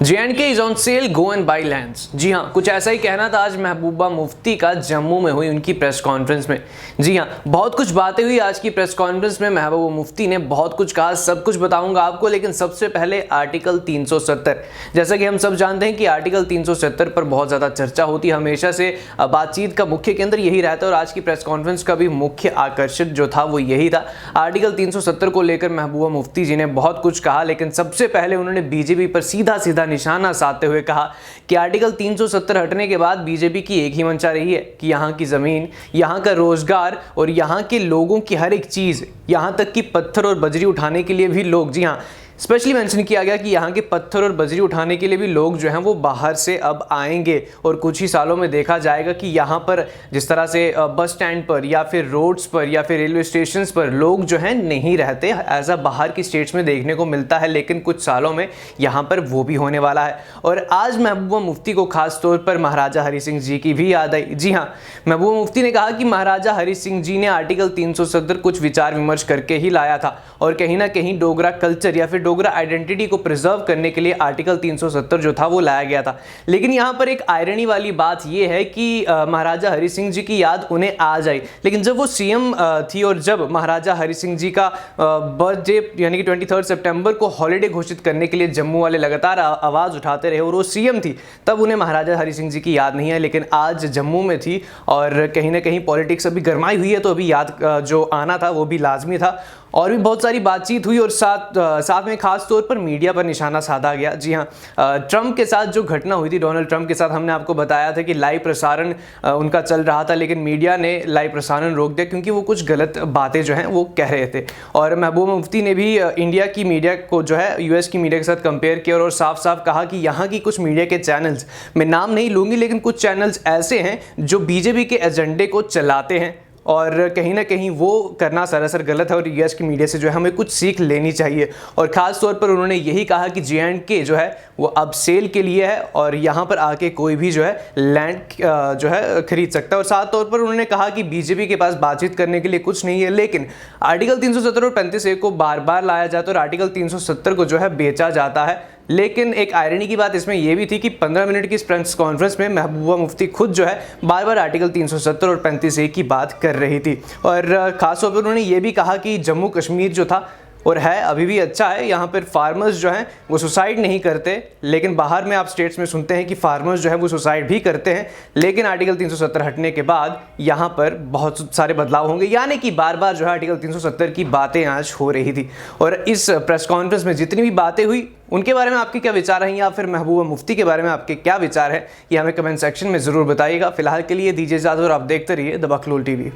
J&K is on sale, go and buy lands। जी हाँ, कुछ ऐसा ही कहना था आज महबूबा मुफ्ती का जम्मू में हुई उनकी प्रेस कॉन्फ्रेंस में। जी हाँ, बहुत कुछ बातें हुई आज की प्रेस कॉन्फ्रेंस में। महबूबा मुफ्ती ने बहुत कुछ कहा, सब कुछ बताऊंगा आपको, लेकिन सबसे पहले आर्टिकल 370। जैसा कि हम सब जानते हैं कि आर्टिकल 370 पर बहुत ज़्यादा चर्चा होती है, हमेशा से बातचीत का मुख्य केंद्र यही रहता है और आज की प्रेस कॉन्फ्रेंस का भी मुख्य आकर्षण जो था वो यही था। आर्टिकल 370 को लेकर महबूबा मुफ्ती जी ने बहुत कुछ कहा, लेकिन सबसे पहले उन्होंने बीजेपी पर सीधा सीधा निशाना साधते हुए कहा कि आर्टिकल 370 हटने के बाद बीजेपी की एक ही मंशा रही है कि यहाँ की ज़मीन, यहाँ का रोजगार और यहाँ के लोगों की हर एक चीज़, यहाँ तक कि पत्थर और बजरी उठाने के लिए भी लोग, जी हाँ, स्पेशली मेंशन किया गया कि यहाँ के पत्थर और बजरी उठाने के लिए भी लोग जो हैं वो बाहर से अब आएंगे और कुछ ही सालों में देखा जाएगा कि यहाँ पर जिस तरह से बस स्टैंड पर या फिर रोड्स पर या फिर रेलवे स्टेशन पर लोग जो हैं नहीं रहते, ऐसा बाहर की स्टेट्स में देखने को मिलता है, लेकिन कुछ सालों में यहाँ पर वो भी होने वाला है। और आज महबूबा मुफ्ती को खास तौर पर महाराजा हरि सिंह जी की भी याद आई। जी हाँ, महबूबा मुफ्ती ने कहा कि महाराजा हरि सिंह जी ने आर्टिकल 370 कुछ विचार विमर्श करके ही लाया था और कहीं ना कहीं डोगरा कल्चर या फिर डोगरा आइडेंटिटी को प्रिजर्व करने के लिए आर्टिकल 370 जो था वो लाया गया था। लेकिन यहाँ पर एक आयरनी वाली बात ये है कि महाराजा हरि सिंह जी की याद उन्हें आज आई, लेकिन जब वो सीएम थी और जब महाराजा हरि सिंह जी का बर्थडे यानी कि 23 सितंबर को हॉलीडे घोषित करने के लिए जम्मू वाले लगातार आवाज़ उठाते रहे और वो सीएम थी, तब उन्हें महाराजा हरि सिंह जी की याद नहीं आई। लेकिन आज जम्मू में थी और कहीं ना कहीं पॉलिटिक्स अभी गरमाई हुई है, तो अभी याद जो आना था वो भी लाजमी था। और भी बहुत सारी बातचीत हुई और साथ में खास तौर पर मीडिया पर निशाना साधा गया। जी हाँ, ट्रंप के साथ जो घटना हुई थी, डोनाल्ड ट्रंप के साथ, हमने आपको बताया था कि लाइव प्रसारण उनका चल रहा था, लेकिन मीडिया ने लाइव प्रसारण रोक दिया क्योंकि वो कुछ गलत बातें जो हैं वो कह रहे थे। और महबूबा मुफ्ती ने भी इंडिया की मीडिया को जो है यूएस की मीडिया के साथ कंपेयर किया और साफ साफ कहा कि यहाँ की कुछ मीडिया के चैनल्स, मैं नाम नहीं लूँगी, लेकिन कुछ चैनल्स ऐसे हैं जो बीजेपी के एजेंडे को चलाते हैं और कहीं ना कहीं वो करना सरासर गलत है और यूएस की मीडिया से जो है हमें कुछ सीख लेनी चाहिए। और ख़ास तौर पर उन्होंने यही कहा कि J&K जो है वो अब सेल के लिए है और यहाँ पर आके कोई भी जो है लैंड जो है खरीद सकता है। और साथ तौर पर उन्होंने कहा कि बीजेपी के पास बातचीत करने के लिए कुछ नहीं है, लेकिन आर्टिकल 370 और 35A को बार बार लाया जाता है और आर्टिकल 370 को जो है बेचा जाता है। लेकिन एक आयरनी की बात इसमें यह भी थी कि 15 मिनट की प्रेस कॉन्फ्रेंस में महबूबा मुफ्ती खुद जो है बार बार आर्टिकल 370 और 35A की बात कर रही थी। और खासतौर पर उन्होंने ये भी कहा कि जम्मू कश्मीर जो था और है अभी भी अच्छा है, यहाँ पर फार्मर्स जो हैं वो सुसाइड नहीं करते, लेकिन बाहर में आप स्टेट्स में सुनते हैं कि फार्मर्स जो है वो सुसाइड भी करते हैं। लेकिन आर्टिकल 370 हटने के बाद यहाँ पर बहुत सारे बदलाव होंगे, यानी कि बार बार जो है आर्टिकल 370 की बातें आज हो रही थी। और इस प्रेस कॉन्फ्रेंस में जितनी भी बातें हुई उनके बारे में आपके क्या विचार हैं, या फिर महबूबा मुफ्ती के बारे में आपके क्या विचार है, ये हमें कमेंट सेक्शन में ज़रूर बताइएगा। फिलहाल के लिए दीजिए इजाज़त और आप देखते रहिए द बखलूल टीवी।